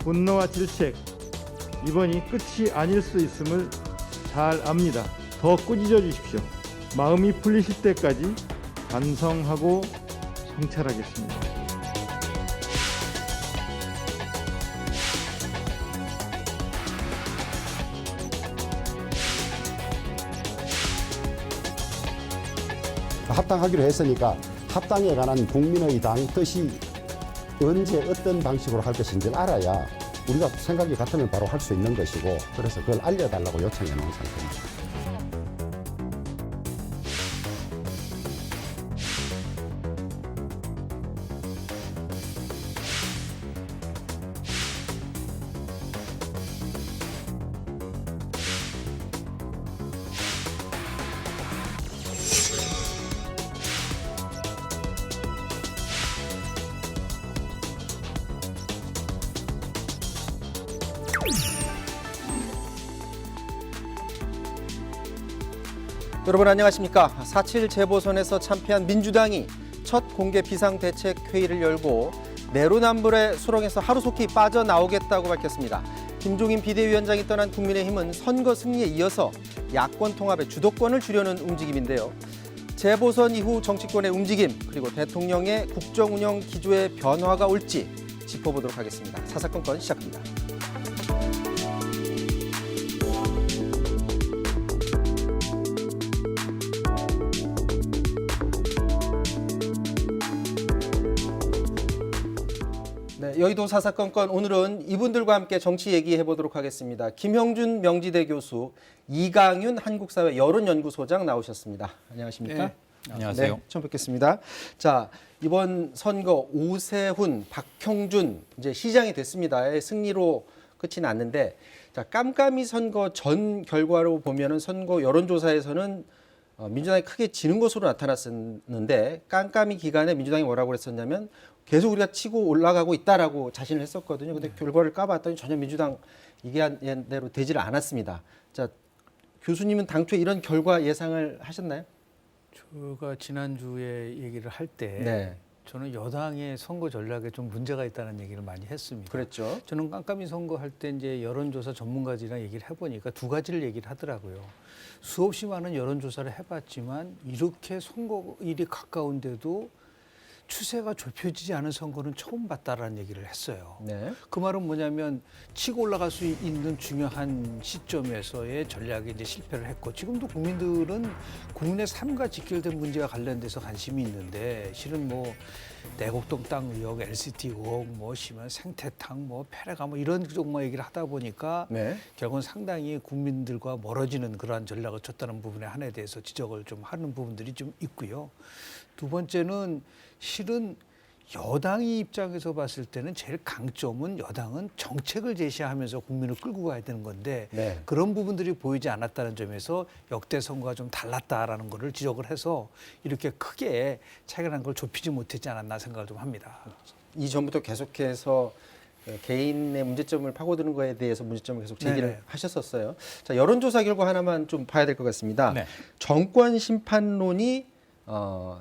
분노와 질책, 이번이 끝이 아닐 수 있음을 잘 압니다. 더 꾸짖어 주십시오. 마음이 풀리실 때까지 반성하고 성찰하겠습니다. 합당하기로 했으니까 합당에 관한 국민의 당 뜻이 언제 어떤 방식으로 할 것인지를 알아야 우리가 생각이 같으면 바로 할 수 있는 것이고, 그래서 그걸 알려달라고 요청해 놓은 상태입니다. 여러분 안녕하십니까. 4.7 재보선에서 참패한 민주당이 첫 공개 비상대책회의를 열고 내로남불의 수렁에서 하루속히 빠져나오겠다고 밝혔습니다. 김종인 비대위원장이 떠난 국민의힘은 선거 승리에 이어서 야권 통합의 주도권을 주려는 움직임인데요. 재보선 이후 정치권의 움직임, 그리고 대통령의 국정운영 기조의 변화가 올지 짚어보도록 하겠습니다. 사사건건 시작합니다. 네, 여의도 사사건건 오늘은 이분들과 함께 정치 얘기해 보도록 하겠습니다. 김형준 명지대 교수, 이강윤 한국사회 여론연구소장 나오셨습니다. 안녕하십니까? 네, 안녕하세요. 네, 처음 뵙겠습니다. 자, 이번 선거 오세훈, 박형준 이제 시장이 됐습니다. 승리로 끝이 났는데, 자, 깜깜이 선거 전 결과로 보면은 선거 여론조사에서는 민주당이 크게 지는 것으로 나타났었는데, 깜깜이 기간에 민주당이 뭐라고 그랬었냐면 계속 우리가 치고 올라가고 있다라고 자신을 했었거든요. 근데 결과를 까봤더니 전혀 민주당 얘기한 대로 되지를 않았습니다. 자, 교수님은 당초에 이런 결과 예상을 하셨나요? 제가 지난주에 얘기를 할 때 네, 저는 여당의 선거 전략에 좀 문제가 있다는 얘기를 많이 했습니다. 그랬죠. 저는 깜깜이 선거 할 때 이제 여론조사 전문가들이랑 얘기를 해보니까 두 가지를 얘기를 하더라고요. 수없이 많은 여론조사를 해봤지만 이렇게 선거일이 가까운데도 추세가 좁혀지지 않은 선거는 처음 봤다라는 얘기를 했어요. 네, 그 말은 뭐냐면 치고 올라갈 수 있는 중요한 시점에서의 전략에 이제 실패를 했고, 지금도 국민들은 국민의 삶과 직결된 문제와 관련돼서 관심이 있는데, 실은 뭐 내곡동 땅 의혹, LCT 의혹, 뭐 심한 생태탕, 뭐 페레가 뭐 이런 정말 얘기를 하다 보니까 네, 결국은 상당히 국민들과 멀어지는 그러한 전략을 쳤다는 부분에 한에 대해서 지적을 좀 하는 부분들이 좀 있고요. 두 번째는 실은 여당의 입장에서 봤을 때는 제일 강점은 여당은 정책을 제시하면서 국민을 끌고 가야 되는 건데, 네. 그런 부분들이 보이지 않았다는 점에서 역대 선거가 좀 달랐다라는 거를 지적을 해서 이렇게 크게 차이가 난 걸 좁히지 못했지 않았나 생각을 좀 합니다. 이전부터 계속해서 개인의 문제점을 파고드는 거에 대해서 문제점을 계속 제기를 네네. 하셨었어요. 자, 여론조사 결과 하나만 좀 봐야 될 것 같습니다. 네. 정권 심판론이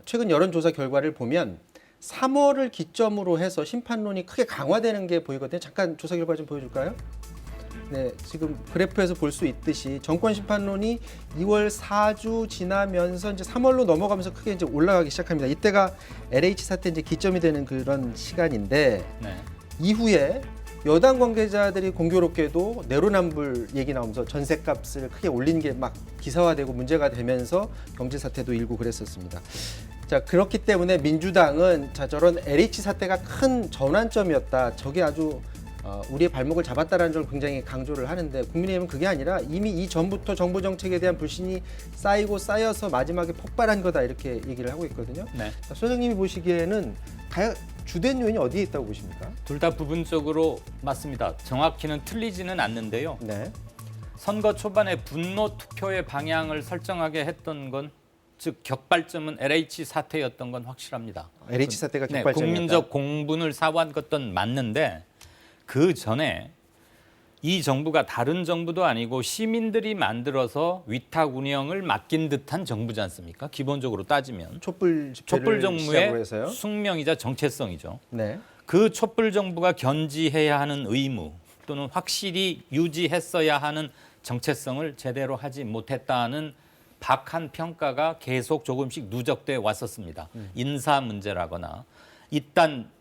최근 여론조사 결과를 보면 3월을 기점으로 해서 심판론이 크게 강화되는 게 보이거든요. 잠깐 조사 결과 좀 보여줄까요? 네, 지금 그래프에서 볼 수 있듯이 정권 심판론이 2월 4주 지나면서 이제 3월로 넘어가면서 크게 이제 올라가기 시작합니다. 이때가 LH 사태 이제 기점이 되는 그런 시간인데, 네. 이후에 여당 관계자들이 공교롭게도 내로남불 얘기 나오면서 전셋값을 크게 올린 게 막 기사화되고 문제가 되면서 경제 사태도 일고 그랬었습니다. 자, 그렇기 때문에 민주당은 자, 저런 LH 사태가 큰 전환점이었다. 저게 아주 우리의 발목을 잡았다라는 걸 굉장히 강조를 하는데, 국민의힘은 그게 아니라 이미 이전부터 정부 정책에 대한 불신이 쌓이고 쌓여서 마지막에 폭발한 거다, 이렇게 얘기를 하고 있거든요. 네. 자, 소장님이 보시기에는 주된 요인이 어디에 있다고 보십니까? 둘 다 부분적으로 맞습니다. 정확히는 틀리지는 않는데요. 네. 선거 초반에 분노 투표의 방향을 설정하게 했던 건 즉 격발점은 LH 사태였던 건 확실합니다. LH 사태가 네, 격발점이었다. 국민적 공분을 사고한 것은 맞는데 그 전에 이 정부가 다른 정부도 아니고 시민들이 만들어서 위탁 운영을 맡긴 듯한 정부지 않습니까? 기본적으로 따지면 촛불 촛불 집회를 시작으로 정부의 해서요. 숙명이자 정체성이죠. 네. 그 촛불 정부가 견지해야 하는 의무 또는 확실히 유지했어야 하는 정체성을 제대로 하지 못했다는 박한 평가가 계속 조금씩 누적돼 왔었습니다. 인사 문제라거나 이딴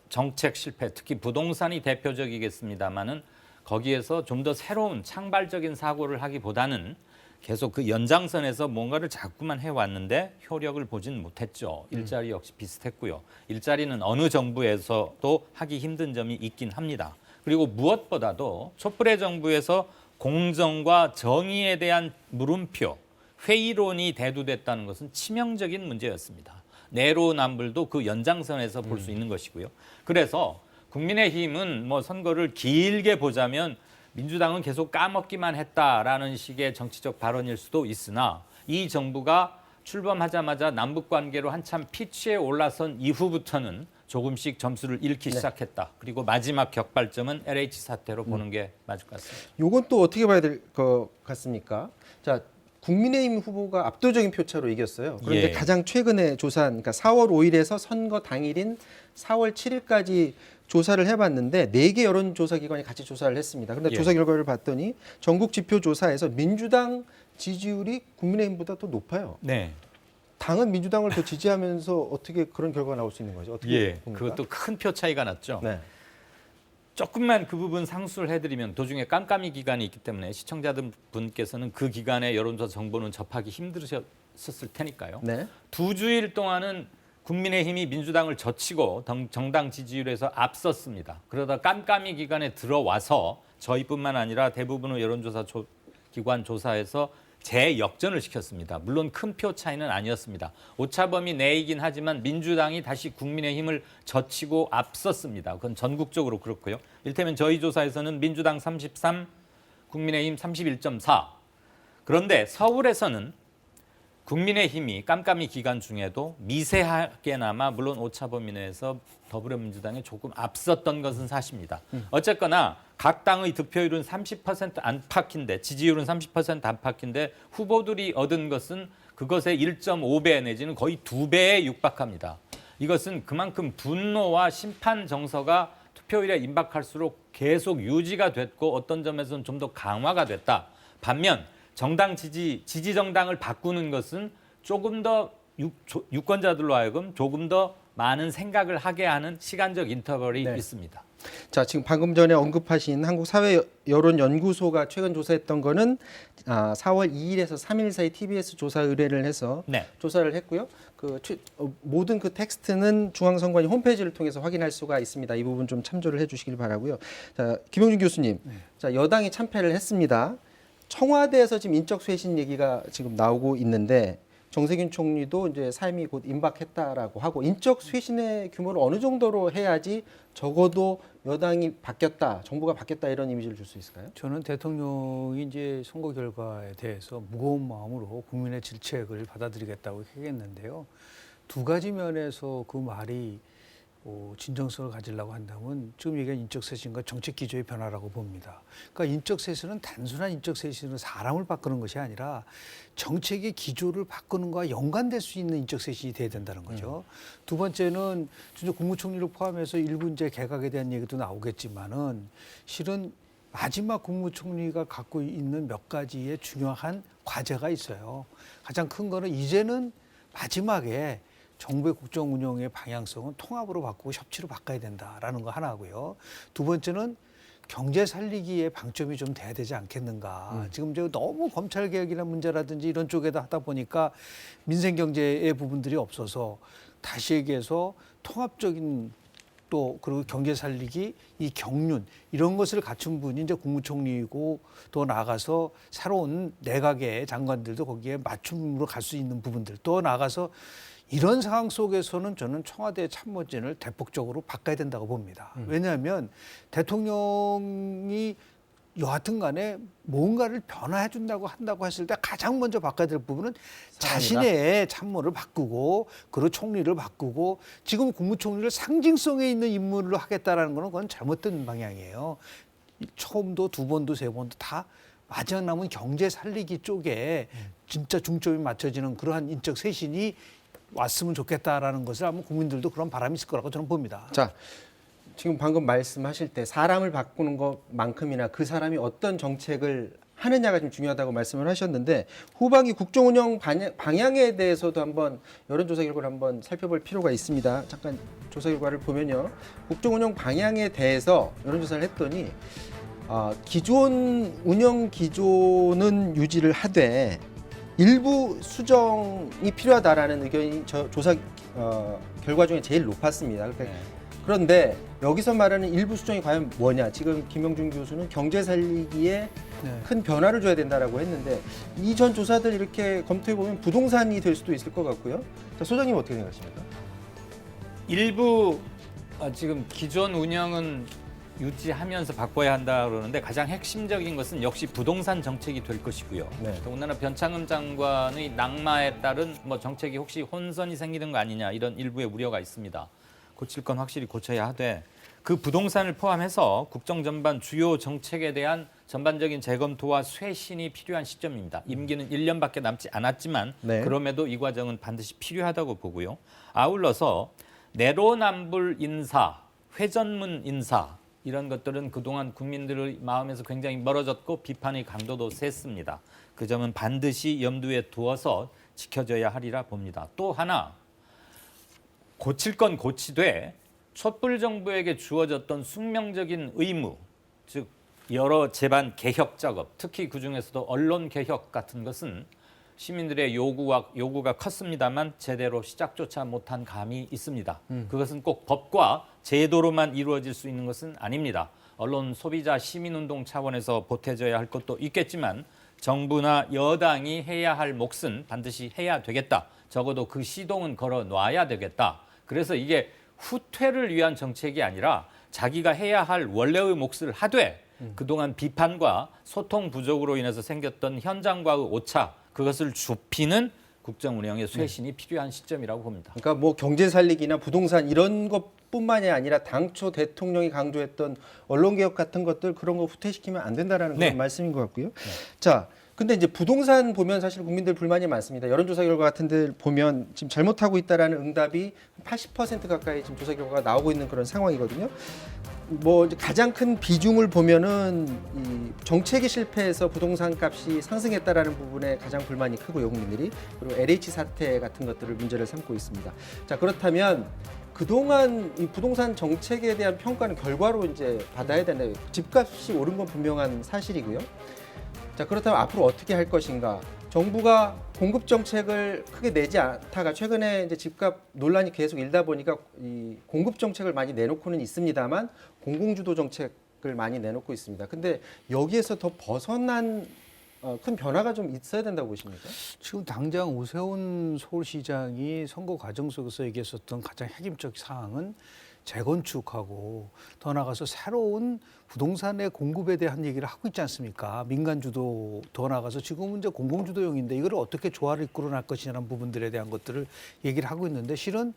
정책 실패, 특히 부동산이 대표적이겠습니다마는 거기에서 좀 더 새로운 창발적인 사고를 하기보다는 계속 그 연장선에서 뭔가를 자꾸만 해왔는데 효력을 보진 못했죠. 일자리 역시 비슷했고요. 일자리는 어느 정부에서도 하기 힘든 점이 있긴 합니다. 그리고 무엇보다도 촛불의 정부에서 공정과 정의에 대한 물음표, 회의론이 대두됐다는 것은 치명적인 문제였습니다. 내로남불도 그 연장선에서 볼 수 있는 것이고요. 그래서 국민의힘은 뭐 선거를 길게 보자면 민주당은 계속 까먹기만 했다라는 식의 정치적 발언일 수도 있으나 이 정부가 출범하자마자 남북관계로 한참 피치에 올라선 이후부터는 조금씩 점수를 잃기 시작했다. 그리고 마지막 격발점은 LH 사태로 보는 게 맞을 것 같습니다. 요건 또 어떻게 봐야 될 것 같습니까? 자, 국민의힘 후보가 압도적인 표차로 이겼어요. 그런데 예. 가장 최근에 조사한 그러니까 4월 5일에서 선거 당일인 4월 7일까지 조사를 해봤는데 4개 여론조사 기관이 같이 조사를 했습니다. 그런데 예. 조사 결과를 봤더니 전국 지표 조사에서 민주당 지지율이 국민의힘보다 더 높아요. 네. 당은 민주당을 더 지지하면서 어떻게 그런 결과가 나올 수 있는 거죠? 어떻게 예. 봅니까? 그것도 큰 표 차이가 났죠. 네. 조금만 그 부분 상수를 해드리면 도중에 깜깜이 기간이 있기 때문에 시청자분께서는 그 기간의 여론조사 정보는 접하기 힘드셨을 테니까요. 네. 2주일 동안은 국민의힘이 민주당을 젖히고 정당 지지율에서 앞섰습니다. 그러다 깜깜이 기간에 들어와서 저희뿐만 아니라 대부분의 여론조사 기관 조사에서 재역전을 시켰습니다. 물론 큰 표 차이는 아니었습니다. 오차범위 내이긴 하지만 민주당이 다시 국민의힘을 젖히고 앞섰습니다. 그건 전국적으로 그렇고요. 이를테면 저희 조사에서는 민주당 33, 국민의힘 31.4. 그런데 서울에서는 국민의힘이 깜깜이 기간 중에도 미세하게나마 물론 오차범위 내에서 더불어민주당에 조금 앞섰던 것은 사실입니다. 어쨌거나 각 당의 득표율은 30% 안팎인데 지지율은 30% 안팎인데 후보들이 얻은 것은 그것의 1.5배 내지는 거의 2배에 육박합니다. 이것은 그만큼 분노와 심판 정서가 투표율에 임박할수록 계속 유지가 됐고 어떤 점에서는 좀 더 강화가 됐다. 반면 정당 지지 정당을 바꾸는 것은 조금 더 유권자들로 하여금 조금 더 많은 생각을 하게 하는 시간적 인터벌이 네. 있습니다. 자, 지금 방금 전에 언급하신 한국사회여론연구소가 최근 조사했던 거는 4월 2일에서 3일 사이 TBS 조사 의뢰를 해서 네. 조사를 했고요. 모든 그 텍스트는 중앙선관위 홈페이지를 통해서 확인할 수가 있습니다. 이 부분 좀 참조를 해주시길 바라고요. 자, 김용준 교수님, 자, 여당이 참패를 했습니다. 청와대에서 지금 인적 쇄신 얘기가 지금 나오고 있는데 정세균 총리도 이제 사임이 곧 임박했다라고 하고 인적 쇄신의 규모를 어느 정도로 해야지 적어도 여당이 바뀌었다, 정부가 바뀌었다 이런 이미지를 줄 수 있을까요? 저는 대통령이 이제 선거 결과에 대해서 무거운 마음으로 국민의 질책을 받아들이겠다고 얘기했는데요. 두 가지 면에서 그 말이 진정성을 가지려고 한다면 지금 얘기한 인적쇄신과 정책 기조의 변화라고 봅니다. 그러니까 인적쇄신은 단순한 인적쇄신으로 사람을 바꾸는 것이 아니라 정책의 기조를 바꾸는 것과 연관될 수 있는 인적쇄신이 돼야 된다는 거죠. 두 번째는 진짜 국무총리를 포함해서 일부 이제 개각에 대한 얘기도 나오겠지만은 실은 마지막 국무총리가 갖고 있는 몇 가지의 중요한 과제가 있어요. 가장 큰 거는 이제는 마지막에 정부의 국정 운영의 방향성은 통합으로 바꾸고 협치로 바꿔야 된다라는 거 하나고요. 두 번째는 경제 살리기에 방점이 좀 돼야 되지 않겠는가. 지금 저 너무 검찰 개혁이나 문제라든지 이런 쪽에다 하다 보니까 민생 경제의 부분들이 없어서 다시 얘기해서 통합적인 또 그리고 경제 살리기, 이 경륜 이런 것을 갖춘 분이 이제 국무총리이고 또 나아가서 새로운 내각의 장관들도 거기에 맞춤으로 갈 수 있는 부분들 또 나아가서 이런 상황 속에서는 저는 청와대 참모진을 대폭적으로 바꿔야 된다고 봅니다. 왜냐하면 대통령이 여하튼 간에 뭔가를 변화해 준다고 한다고 했을 때 가장 먼저 바꿔야 될 부분은 자신의 참모를 바꾸고 그리고 총리를 바꾸고 지금 국무총리를 상징성에 있는 인물로 하겠다라는 거는 그건 잘못된 방향이에요. 처음도 두 번도 세 번도 다 마지막 남은 경제 살리기 쪽에 진짜 중점이 맞춰지는 그러한 인적 쇄신이 왔으면 좋겠다라는 것을 아마 국민들도 그런 바람이 있을 거라고 저는 봅니다. 자, 지금 방금 말씀하실 때 사람을 바꾸는 것만큼이나 그 사람이 어떤 정책을 하느냐가 좀 중요하다고 말씀을 하셨는데 후반기 국정운영 방향에 대해서도 한번 여론조사 결과를 한번 살펴볼 필요가 있습니다. 잠깐 조사 결과를 보면요. 국정운영 방향에 대해서 여론조사를 했더니 기존 운영 기조는 유지를 하되 일부 수정이 필요하다라는 의견이 조사 결과 중에 제일 높았습니다. 그런데 여기서 말하는 일부 수정이 과연 뭐냐? 지금 김영준 교수는 경제 살리기에 큰 변화를 줘야 된다라고 했는데 이전 조사들 이렇게 검토해 보면 부동산이 될 수도 있을 것 같고요. 자, 소장님 어떻게 생각하십니까? 일부 지금 기존 운영은 유지하면서 바꿔야 한다 그러는데 가장 핵심적인 것은 역시 부동산 정책이 될 것이고요. 네. 더군다나 변창흠 장관의 낙마에 따른 뭐 정책이 혹시 혼선이 생기는 거 아니냐 이런 일부의 우려가 있습니다. 고칠 건 확실히 고쳐야 하되 그 부동산을 포함해서 국정 전반 주요 정책에 대한 전반적인 재검토와 쇄신이 필요한 시점입니다. 임기는 1년밖에 남지 않았지만 네. 그럼에도 이 과정은 반드시 필요하다고 보고요. 아울러서 내로남불 인사, 회전문 인사 이런 것들은 그동안 국민들의 마음에서 굉장히 멀어졌고 비판의 강도도 셌습니다. 그 점은 반드시 염두에 두어서 지켜져야 하리라 봅니다. 또 하나 고칠 건 고치되 촛불 정부에게 주어졌던 숙명적인 의무, 즉 여러 제반 개혁 작업, 특히 그중에서도 언론 개혁 같은 것은 시민들의 요구가 컸습니다만 제대로 시작조차 못한 감이 있습니다. 그것은 꼭 법과 제도로만 이루어질 수 있는 것은 아닙니다. 언론 소비자 시민운동 차원에서 보태져야 할 것도 있겠지만 정부나 여당이 해야 할 몫은 반드시 해야 되겠다. 적어도 그 시동은 걸어 놔야 되겠다. 그래서 이게 후퇴를 위한 정책이 아니라 자기가 해야 할 원래의 몫을 하되 그동안 비판과 소통 부족으로 인해서 생겼던 현장과의 오차 그것을 좁히는 국정 운영의 쇄신이 필요한 시점이라고 봅니다. 그러니까 뭐 경제 살리기나 부동산 이런 것뿐만이 아니라 당초 대통령이 강조했던 언론 개혁 같은 것들 그런 거 후퇴시키면 안 된다라는 그런 말씀인 것 같고요. 자, 근데 이제 부동산 보면 사실 국민들 불만이 많습니다. 여론조사 결과 같은 데 보면 지금 잘못하고 있다라는 응답이 80% 가까이 지금 조사 결과가 나오고 있는 그런 상황이거든요. 뭐 이제 가장 큰 비중을 보면은 이 정책이 실패해서 부동산 값이 상승했다라는 부분에 가장 불만이 크고요, 국민들이. 그리고 LH 사태 같은 것들을 문제를 삼고 있습니다. 자, 그렇다면 그동안 이 부동산 정책에 대한 평가는 결과로 이제 받아야 되는데 집값이 오른 건 분명한 사실이고요. 자, 그렇다면 앞으로 어떻게 할 것인가? 정부가 공급 정책을 크게 내지 않다가 최근에 이제 집값 논란이 계속 일다 보니까 이 공급 정책을 많이 내놓고는 있습니다만 공공주도 정책을 많이 내놓고 있습니다. 근데 여기에서 더 벗어난 큰 변화가 좀 있어야 된다고 보십니까? 지금 당장 오세훈 서울시장이 선거 과정 속에서 얘기했었던 가장 핵심적 사항은 재건축하고 더 나아가서 새로운 부동산의 공급에 대한 얘기를 하고 있지 않습니까? 민간주도 더 나아가서 지금은 이제 공공주도용인데 이걸 어떻게 조화를 이끌어낼 것이냐는 부분들에 대한 것들을 얘기를 하고 있는데 실은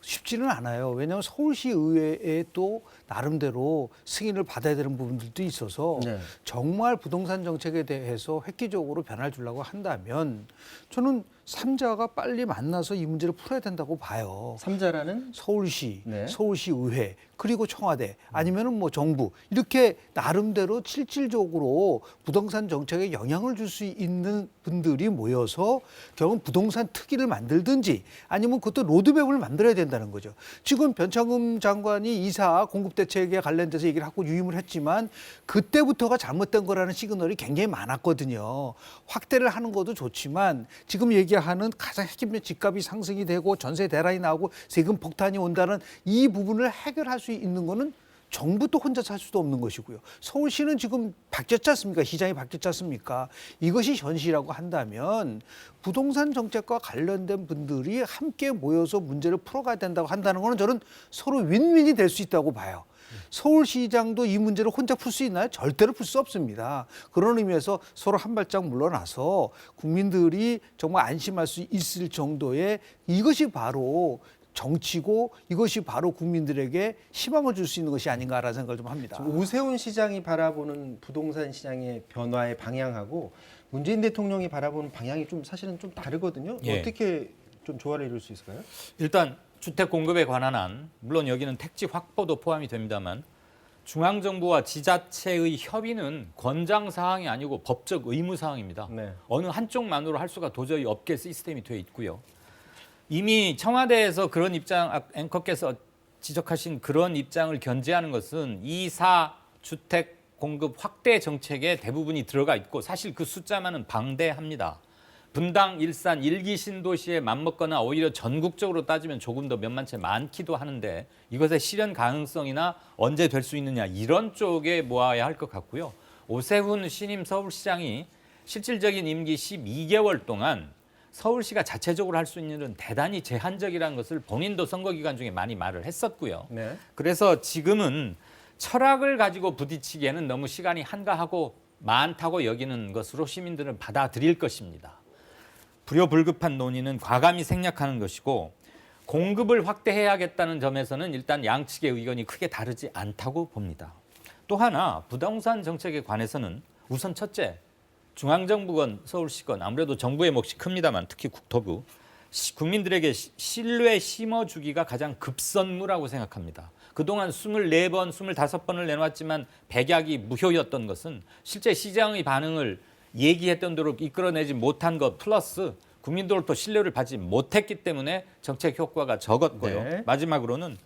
쉽지는 않아요. 왜냐하면 서울시 의회에 또 나름대로 승인을 받아야 되는 부분들도 있어서 정말 부동산 정책에 대해서 획기적으로 변화를 주려고 한다면 저는 3자가 빨리 만나서 이 문제를 풀어야 된다고 봐요. 3자라는 서울시, 네. 서울시 의회, 그리고 청와대, 아니면은 뭐 정부 이렇게 나름대로 실질적으로 부동산 정책에 영향을 줄 수 있는 분들이 모여서 결국 부동산 특위를 만들든지 아니면 그것도 로드맵을 만들어야 된다는 거죠. 지금 변창흠 장관이 이사 공급 대책에 관련돼서 얘기를 하고 유임을 했지만 그때부터가 잘못된 거라는 시그널이 굉장히 많았거든요. 확대를 하는 것도 좋지만 지금 얘기하는 가장 핵심적인 집값이 상승이 되고 전세 대란이 나오고 세금 폭탄이 온다는 이 부분을 해결할 수 있는 거는 정부도 혼자서 할 수도 없는 것이고요. 서울시는 지금 바뀌었지 않습니까? 시장이 바뀌었지 않습니까? 이것이 현실이라고 한다면 부동산 정책과 관련된 분들이 함께 모여서 문제를 풀어가야 된다고 한다는 거는 저는 서로 윈윈이 될 수 있다고 봐요. 서울시장도 이 문제를 혼자 풀 수 있나요? 절대로 풀 수 없습니다. 그런 의미에서 서로 한 발짝 물러나서 국민들이 정말 안심할 수 있을 정도의 이것이 바로 정치고 이것이 바로 국민들에게 희망을 줄 수 있는 것이 아닌가라는 생각을 좀 합니다. 지금 오세훈 시장이 바라보는 부동산 시장의 변화의 방향하고 문재인 대통령이 바라보는 방향이 좀 사실은 좀 다르거든요. 예. 어떻게 좀 조화를 이룰 수 있을까요? 일단 주택 공급에 관한 안, 물론 여기는 택지 확보도 포함이 됩니다만 중앙정부와 지자체의 협의는 권장 사항이 아니고 법적 의무 사항입니다. 네. 어느 한쪽만으로 할 수가 도저히 없게 시스템이 되어 있고요. 이미 청와대에서 그런 입장, 앵커께서 지적하신 그런 입장을 견지하는 것은 2사 주택 공급 확대 정책에 대부분이 들어가 있고 사실 그 숫자만은 방대합니다. 분당, 일산, 1기 신도시에 맞먹거나 오히려 전국적으로 따지면 조금 더 몇만 채 많기도 하는데 이것의 실현 가능성이나 언제 될 수 있느냐 이런 쪽에 모아야 할 것 같고요. 오세훈 신임 서울시장이 실질적인 임기 12개월 동안 서울시가 자체적으로 할 수 있는 일은 대단히 제한적이라는 것을 본인도 선거 기간 중에 많이 말을 했었고요. 네. 그래서 지금은 철학을 가지고 부딪히기에는 너무 시간이 한가하고 많다고 여기는 것으로 시민들은 받아들일 것입니다. 불효불급한 논의는 과감히 생략하는 것이고 공급을 확대해야겠다는 점에서는 일단 양측의 의견이 크게 다르지 않다고 봅니다. 또 하나 부동산 정책에 관해서는 우선 첫째, 중앙정부건 서울시건 아무래도 정부의 몫이 큽니다만 특히 국토부, 국민들에게 신뢰 심어주기가 가장 급선무라고 생각합니다. 그동안 24번, 25번을 내놓았지만 백약이 무효였던 것은 실제 시장의 반응을 얘기했던 대로 이끌어내지 못한 것 플러스 국민들로부터 신뢰를 받지 못했기 때문에 정책 효과가 적었고요. 네. 마지막으로는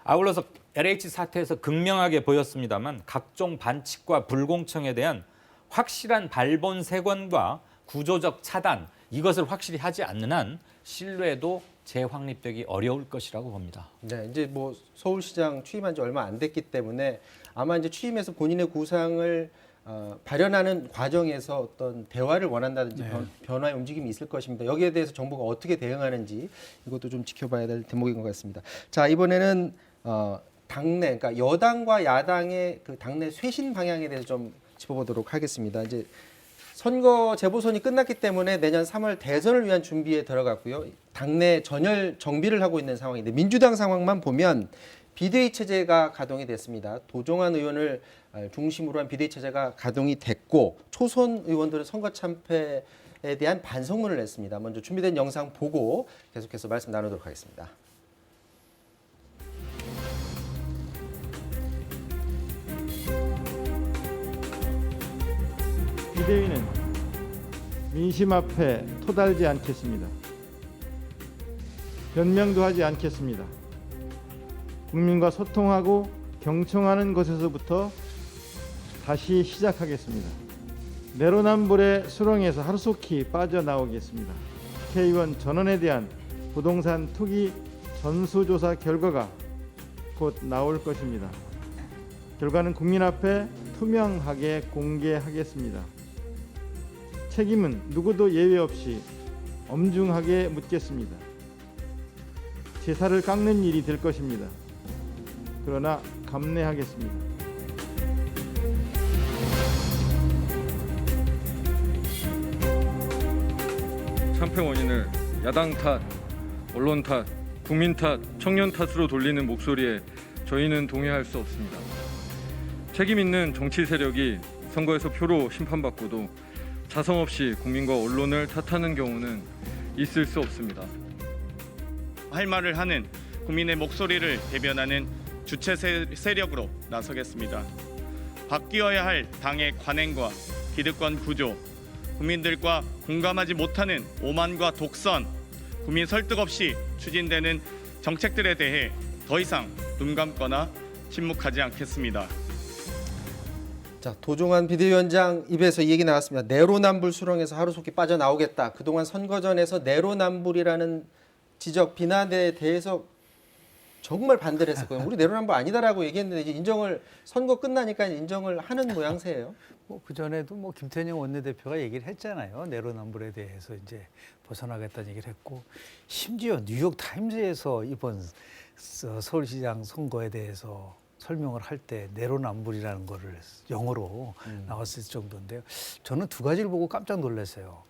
아울러서 LH 사태에서 극명하게 보였습니다만 각종 반칙과 불공정에 대한 확실한 발본색원과 구조적 차단 이것을 확실히 하지 않는 한 신뢰도 재확립되기 어려울 것이라고 봅니다. 네, 이제 뭐 서울시장 취임한 지 얼마 안 됐기 때문에 아마 이제 취임해서 본인의 구상을 발현하는 과정에서 어떤 대화를 원한다든지 변화의 움직임이 있을 것입니다. 여기에 대해서 정부가 어떻게 대응하는지 이것도 좀 지켜봐야 될 대목인 것 같습니다. 자, 이번에는 당내, 그러니까 여당과 야당의 그 당내 쇄신 방향에 대해서 좀 짚어보도록 하겠습니다. 이제 선거 재보선이 끝났기 때문에 내년 3월 대선을 위한 준비에 들어갔고요. 당내 전열 정비를 하고 있는 상황인데 민주당 상황만 보면 비대위 체제가 가동이 됐습니다. 도종환 의원을 중심으로 한 비대위 체제가 가동이 됐고 초선 의원들은 선거 참패에 대한 반성문을 냈습니다. 먼저 준비된 영상 보고 계속해서 말씀 나누도록 하겠습니다. 비대위는 민심 앞에 토달지 않겠습니다. 변명도 하지 않겠습니다. 국민과 소통하고 경청하는 것에서부터 다시 시작하겠습니다. 내로남불의 수렁에서 하루속히 빠져나오겠습니다. 국회의원 전원에 대한 부동산 투기 전수조사 결과가 곧 나올 것입니다. 결과는 국민 앞에 투명하게 공개하겠습니다. 책임은 누구도 예외 없이 엄중하게 묻겠습니다. 제사를 깎는 일이 될 것입니다. 그러나 감내하겠습니다. 참패 원인을 야당 탓, 언론 탓, 국민 탓, 청년 탓으로 돌리는 목소리에 저희는 동의할 수 없습니다. 책임 있는 정치 세력이 선거에서 표로 심판받고도 자성 없이 국민과 언론을 탓하는 경우는 있을 수 없습니다. 할 말을 하는 국민의 목소리를 대변하는 주체 세력으로 나서겠습니다. 바뀌어야 할 당의 관행과 기득권 구조, 국민들과 공감하지 못하는 오만과 독선, 국민 설득 없이 추진되는 정책들에 대해 더 이상 눈 감거나 침묵하지 않겠습니다. 자, 도종환 비대위원장 입에서 이 얘기 나왔습니다. 내로남불 수렁에서 하루속히 빠져나오겠다. 그동안 선거전에서 내로남불이라는 지적, 비난에 대해서 정말 반대를 했었거든요. 우리 내로남불 아니다라고 얘기했는데 이제 인정을 선거 끝나니까 인정을 하는 모양새예요. 뭐 그전에도 뭐 김태년 원내대표가 얘기를 했잖아요. 내로남불에 대해서 이제 벗어나겠다는 얘기를 했고 심지어 뉴욕 타임즈에서 이번 서울시장 선거에 대해서 설명을 할 때 내로남불이라는 거를 영어로 나왔을 정도인데요. 저는 두 가지를 보고 깜짝 놀랐어요.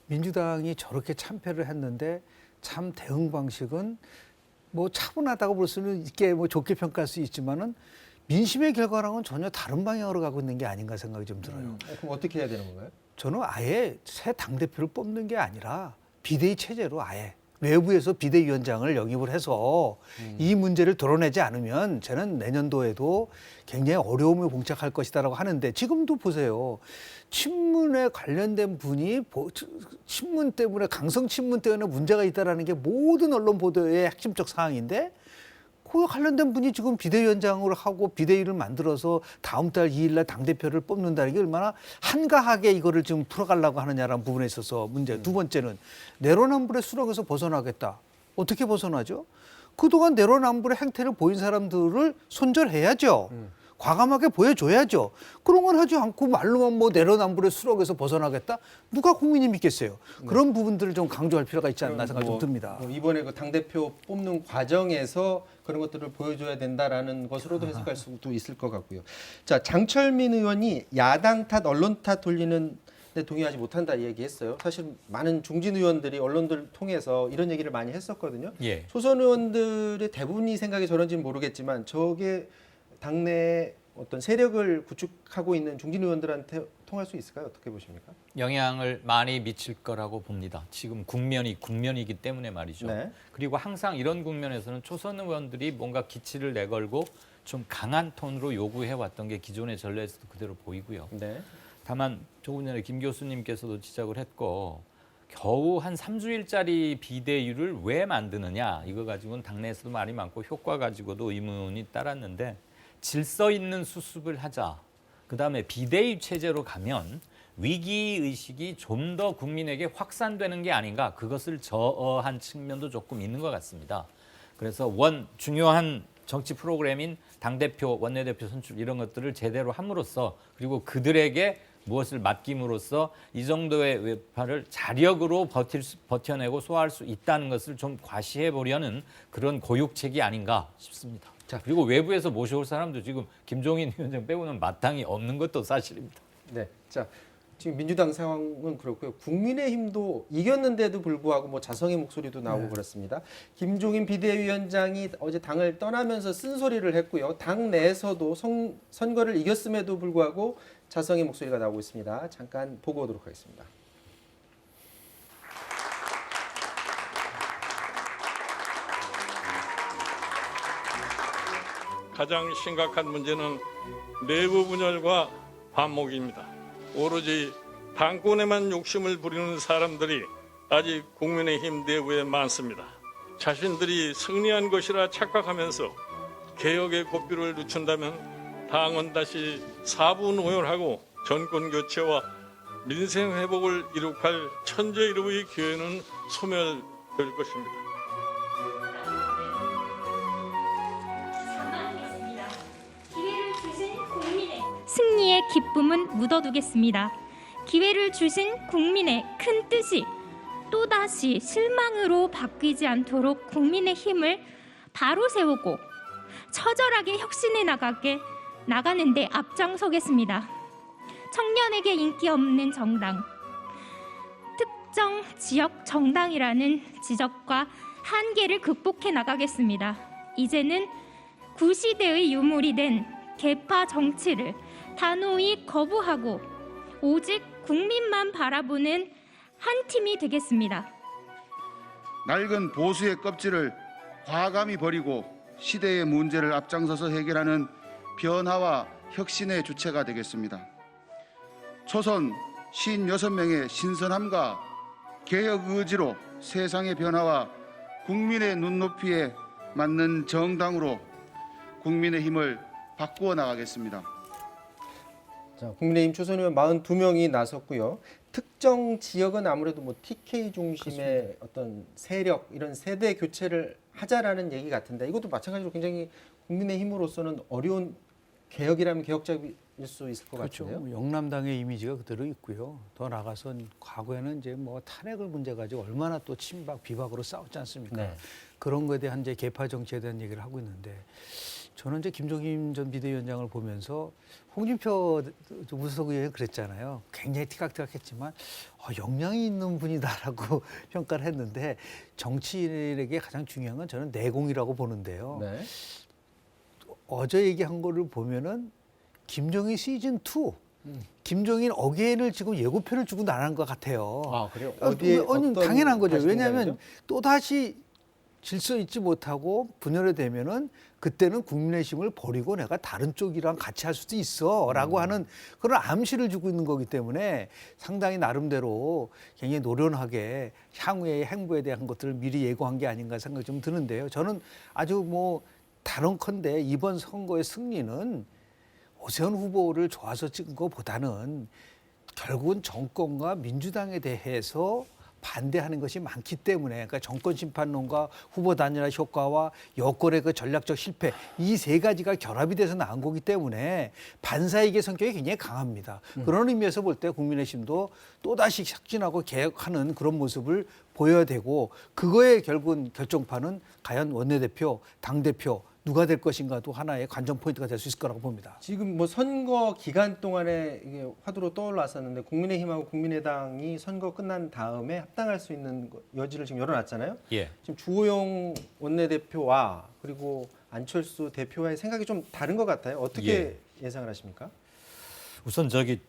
민주당이 저렇게 참패를 했는데 참 대응 방식은 뭐 차분하다고 볼 수는 있게 뭐 좋게 평가할 수 있지만은 민심의 결과랑은 전혀 다른 방향으로 가고 있는 게 아닌가 생각이 좀 들어요. 그럼 어떻게 해야 되는 건가요? 저는 아예 새 당대표를 뽑는 게 아니라 비대위 체제로 아예 외부에서 비대위원장을 영입을 해서 이 문제를 드러내지 않으면 저는 내년도에도 굉장히 어려움을 봉착할 것이다라고 하는데 지금도 보세요. 친문에 관련된 분이 친문 때문에 강성 친문 때문에 문제가 있다라는 게 모든 언론 보도의 핵심적 사항인데 그 관련된 분이 지금 비대위원장으로 하고 비대위를 만들어서 다음 달 2일 날 당대표를 뽑는다는 게 얼마나 한가하게 이거를 지금 풀어가려고 하느냐라는 부분에 있어서 문제. 두 번째는 내로남불의 수렁에서 벗어나겠다. 어떻게 벗어나죠? 그동안 내로남불의 행태를 보인 사람들을 손절해야죠. 과감하게 보여줘야죠. 그런 건 하지 않고 말로만 뭐 내로남불의 수렁에서 벗어나겠다? 누가 국민이 믿겠어요? 그런 부분들을 좀 강조할 필요가 있지 않나 생각이 좀 듭니다. 이번에 그 당대표 뽑는 과정에서 그런 것들을 보여줘야 된다라는 것으로도 해석할 수도 있을 것 같고요. 자, 장철민 의원이 야당 탓, 언론 탓 돌리는 데 동의하지 못한다 얘기했어요. 사실 많은 중진 의원들이 언론들을 통해서 이런 얘기를 많이 했었거든요. 예. 초선 의원들의 대부분이 생각이 저런지는 모르겠지만 저게 당내 어떤 세력을 구축하고 있는 중진 의원들한테 통할 수 있을까요? 어떻게 보십니까? 영향을 많이 미칠 거라고 봅니다. 지금 국면이기 때문에 말이죠. 네. 그리고 항상 이런 국면에서는 초선 의원들이 뭔가 기치를 내걸고 좀 강한 톤으로 요구해왔던 게 기존의 전례에서도 그대로 보이고요. 네. 다만 조금 전에 김 교수님께서도 지적을 했고 겨우 한 3주일짜리 비대위를 왜 만드느냐 이거 가지고는 당내에서도 말이 많고 효과 가지고도 의문이 따랐는데 질서 있는 수습을 하자. 그다음에 비대위 체제로 가면 위기의식이 좀 더 국민에게 확산되는 게 아닌가 그것을 저어한 측면도 조금 있는 것 같습니다. 그래서 중요한 정치 프로그램인 당대표, 원내대표 선출 이런 것들을 제대로 함으로써 그리고 그들에게 무엇을 맡김으로써 이 정도의 외파를 자력으로 버텨내고 소화할 수 있다는 것을 좀 과시해 보려는 그런 고육책이 아닌가 싶습니다. 자, 그리고 외부에서 모셔올 사람도 지금 김종인 위원장 빼고는 마땅히 없는 것도 사실입니다. 네. 자, 지금 민주당 상황은 그렇고요. 국민의힘도 이겼는데도 불구하고 뭐 자성의 목소리도 나오고 그렇습니다. 김종인 비대위원장이 어제 당을 떠나면서 쓴소리를 했고요. 당 내에서도 선거를 이겼음에도 불구하고 자성의 목소리가 나오고 있습니다. 잠깐 보고 오도록 하겠습니다. 가장 심각한 문제는 내부 분열과 반목입니다. 오로지 당권에만 욕심을 부리는 사람들이 아직 국민의힘 내부에 많습니다. 자신들이 승리한 것이라 착각하면서 개혁의 고삐를 늦춘다면 당은 다시 사분오열하고 정권 교체와 민생 회복을 이룩할 천재일보의 기회는 소멸될 것입니다. 승리의 기쁨은 묻어두겠습니다. 기회를 주신 국민의 큰 뜻이 또다시 실망으로 바뀌지 않도록 국민의 힘을 바로 세우고 처절하게 혁신해 나가는데 앞장서겠습니다. 청년에게 인기 없는 정당, 특정 지역 정당이라는 지적과 한계를 극복해 나가겠습니다. 이제는 구시대의 유물이 된 계파 정치를 단호히 거부하고 오직 국민만 바라보는 한 팀이 되겠습니다. 낡은 보수의 껍질을 과감히 버리고 시대의 문제를 앞장서서 해결하는 변화와 혁신의 주체가 되겠습니다. 초선 56명의 신선함과 개혁 의지로 세상의 변화와 국민의 눈높이에 맞는 정당으로 국민의 힘을 바꾸어 나가겠습니다. 자, 국민의힘 초선 의원 42명이 나섰고요. 특정 지역은 아무래도 뭐 TK 중심의 그렇습니다. 어떤 세력 이런 세대 교체를 하자라는 얘기 같은데 이것도 마찬가지로 굉장히 국민의힘으로서는 어려운 개혁이라면 개혁적일 수 있을 것 그렇죠. 같은데요. 영남당의 이미지가 그대로 있고요. 더 나가서 과거에는 이제 뭐 탄핵을 문제 가지고 얼마나 또 친박 비박으로 싸웠지 않습니까? 네. 그런 거에 대한 이제 개파 정치에 대한 얘기를 하고 있는데 저는 이제 김종인 전 비대위원장을 보면서 홍준표 우수석의원이 그랬잖아요. 굉장히 티각티각했지만 역량이 있는 분이다라고 평가를 했는데 정치인에게 가장 중요한 건 저는 내공이라고 보는데요. 네. 어제 얘기한 거를 보면은 김종인 시즌 2, 김종인 어게인을 지금 예고편을 주고 나간 것 같아요. 아, 그래요? 아니, 어떤 당연한 거죠. 다시 왜냐하면 등장이죠? 또 다시 질서 있지 못하고 분열이 되면은 그때는 국민의힘을 버리고 내가 다른 쪽이랑 같이 할 수도 있어라고 하는 그런 암시를 주고 있는 거기 때문에 상당히 나름대로 굉장히 노련하게 향후의 행보에 대한 것들을 미리 예고한 게 아닌가 생각이 좀 드는데요. 저는 아주 뭐 단언컨대 이번 선거의 승리는 오세훈 후보를 좋아서 찍은 것보다는 결국은 정권과 민주당에 대해서 반대하는 것이 많기 때문에 그러니까 정권 심판론과 후보 단일화 효과와 여권의 그 전략적 실패 이 세 가지가 결합이 돼서 나온 거기 때문에 반사이익의 성격이 굉장히 강합니다. 그런 의미에서 볼 때 국민의힘도 또다시 혁신하고 개혁하는 그런 모습을 보여야 되고 그거의 결국은 결정판은 과연 원내대표, 당대표 누가 될 것인가도 하나의 관전 포인트가 될 수 있을 거라고 봅니다. 지금 뭐 선거 기간 동안에 이게 화두로 떠올랐었는데 국민의힘하고 국민의당이 선거 끝난 다음에 합당할 수 있는 여지를 지금 열어놨잖아요. 예. 지금 주호영 원내대표와 그리고 안철수 대표와의 생각이 좀 다른 것 같아요. 어떻게 예상을 하십니까? 우선 저기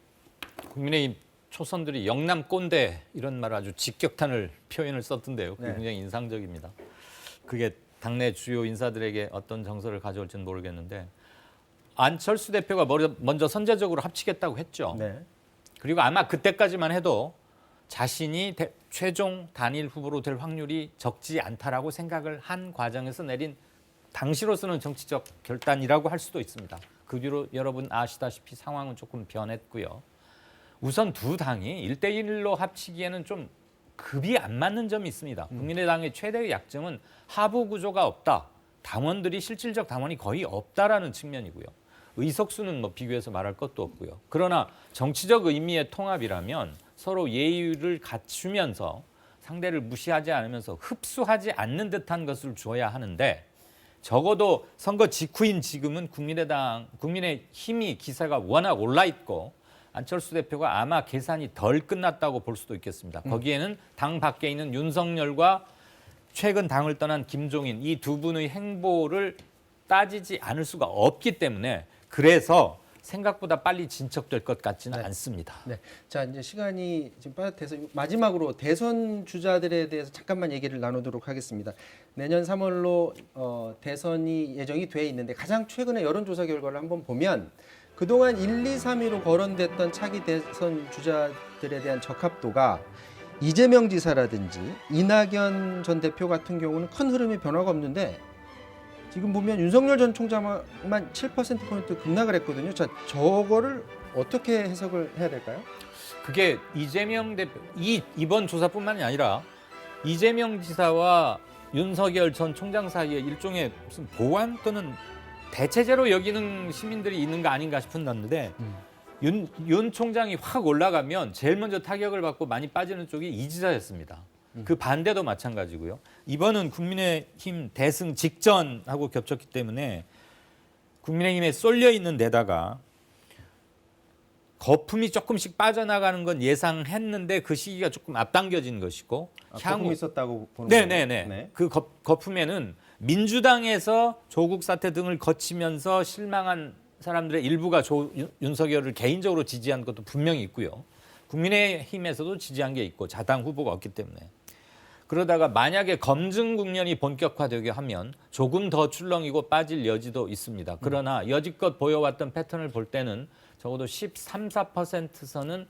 국민의힘 초선들이 영남 꼰대 이런 말 아주 직격탄을 표현을 썼던데요. 네. 굉장히 인상적입니다. 그게 당내 주요 인사들에게 어떤 정서를 가져올지는 모르겠는데 안철수 대표가 먼저 선제적으로 합치겠다고 했죠. 네. 그리고 아마 그때까지만 해도 자신이 최종 단일 후보로 될 확률이 적지 않다라고 생각을 한 과정에서 내린 당시로서는 정치적 결단이라고 할 수도 있습니다. 그 뒤로 여러분 아시다시피 상황은 조금 변했고요. 우선 두 당이 1대1로 합치기에는 좀 급이 안 맞는 점이 있습니다. 국민의당의 최대의 약점은 하부 구조가 없다. 당원들이 실질적 당원이 거의 없다라는 측면이고요. 의석수는 뭐 비교해서 말할 것도 없고요. 그러나 정치적 의미의 통합이라면 서로 예의를 갖추면서 상대를 무시하지 않으면서 흡수하지 않는 듯한 것을 줘야 하는데 적어도 선거 직후인 지금은 국민의힘이 기세가 워낙 올라 있고 안철수 대표가 아마 계산이 덜 끝났다고 볼 수도 있겠습니다. 거기에는 당 밖에 있는 윤석열과 최근 당을 떠난 김종인 이 두 분의 행보를 따지지 않을 수가 없기 때문에 그래서 생각보다 빨리 진척될 것 같지는 않습니다. 네. 자, 이제 시간이 지금 빠듯해서 마지막으로 대선 주자들에 대해서 잠깐만 얘기를 나누도록 하겠습니다. 내년 3월로 대선이 예정이 돼 있는데 가장 최근의 여론조사 결과를 한번 보면 그동안 1, 2, 3위로 거론됐던 차기 대선 주자들에 대한 적합도가 이재명 지사라든지 이낙연 전 대표 같은 경우는 큰 흐름의 변화가 없는데 지금 보면 윤석열 전 총장만 7%포인트 급락을 했거든요. 자, 저거를 어떻게 해석을 해야 될까요? 그게 이재명 대표 이번 조사뿐만이 아니라 이재명 지사와 윤석열 전 총장 사이에 일종의 무슨 보완 또는 대체제로 여기는 시민들이 있는 거 아닌가 싶었는데 윤 총장이 확 올라가면 제일 먼저 타격을 받고 많이 빠지는 쪽이 이 지사였습니다. 그 반대도 마찬가지고요. 이번은 국민의힘 대승 직전하고 겹쳤기 때문에 국민의힘에 쏠려 있는 데다가 거품이 조금씩 빠져나가는 건 예상했는데 그 시기가 조금 앞당겨진 것이고 거품이 있었다고 보는 네네네. 거예요? 네. 그 거품에는 민주당에서 조국 사태 등을 거치면서 실망한 사람들의 일부가 윤석열을 개인적으로 지지한 것도 분명히 있고요. 국민의힘에서도 지지한 게 있고 자당 후보가 없기 때문에. 그러다가 만약에 검증 국면이 본격화되게 하면 조금 더 출렁이고 빠질 여지도 있습니다. 그러나 여지껏 보여왔던 패턴을 볼 때는 적어도 13, 14%선은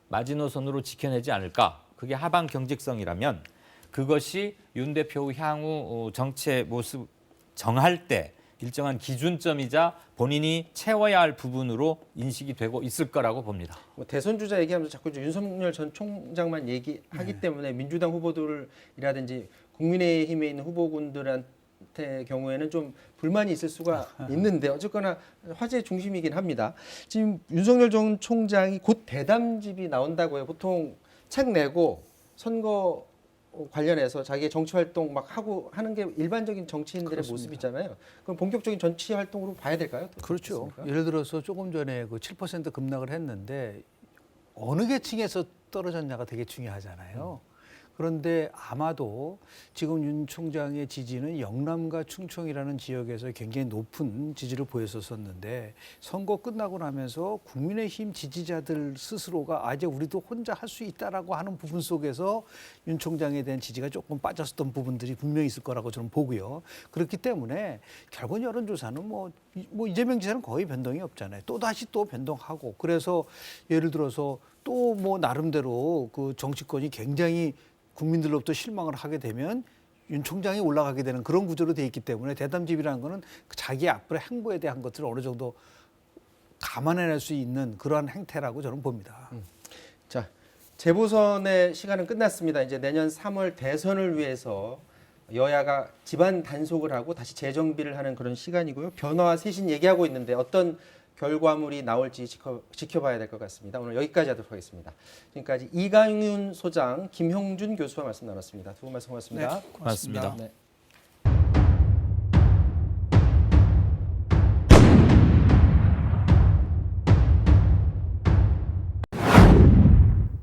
마지노선으로 지켜내지 않을까. 그게 하방 경직성이라면 그것이 윤 대표 향후 정치의 모습 정할 때 일정한 기준점이자 본인이 채워야 할 부분으로 인식이 되고 있을 거라고 봅니다. 뭐 대선 주자 얘기하면서 자꾸 이제 윤석열 전 총장만 얘기하기 때문에 민주당 후보들이라든지 국민의힘에 있는 후보군들한테 경우에는 좀 불만이 있을 수가 있는데 어쨌거나 화제의 중심이긴 합니다. 지금 윤석열 전 총장이 곧 대담집이 나온다고 해요. 보통 책 내고 선거 관련해서 자기의 정치 활동 막 하고 하는 게 일반적인 정치인들의 그렇습니다. 모습이잖아요. 그럼 본격적인 정치 활동으로 봐야 될까요? 그렇죠. 어떻습니까? 예를 들어서 조금 전에 그 7% 급락을 했는데 어느 계층에서 떨어졌냐가 되게 중요하잖아요. 그런데 아마도 지금 윤 총장의 지지는 영남과 충청이라는 지역에서 굉장히 높은 지지를 보였었는데 선거 끝나고 나면서 국민의힘 지지자들 스스로가 이제 우리도 혼자 할 수 있다라고 하는 부분 속에서 윤 총장에 대한 지지가 조금 빠졌던 부분들이 분명히 있을 거라고 저는 보고요. 그렇기 때문에 결국 여론조사는 뭐 이재명 지사는 거의 변동이 없잖아요. 또 다시 또 변동하고 그래서 예를 들어서 또 뭐 나름대로 그 정치권이 굉장히 국민들로부터 실망을 하게 되면 윤 총장이 올라가게 되는 그런 구조로 돼 있기 때문에 대담집이라는 거는 자기 앞으로의 행보에 대한 것들을 어느 정도 감안해낼 수 있는 그러한 행태라고 저는 봅니다. 자, 재보선의 시간은 끝났습니다. 이제 내년 3월 대선을 위해서 여야가 집안 단속을 하고 다시 재정비를 하는 그런 시간이고요. 변화와 쇄신 얘기하고 있는데 어떤 결과물이 나올지 지켜봐야 될 것 같습니다. 오늘 여기까지 하도록 하겠습니다. 지금까지 이강윤 소장, 김형준 교수와 말씀 나눴습니다. 두 분 말씀 고맙습니다. 네, 고맙습니다. 고맙습니다. 네.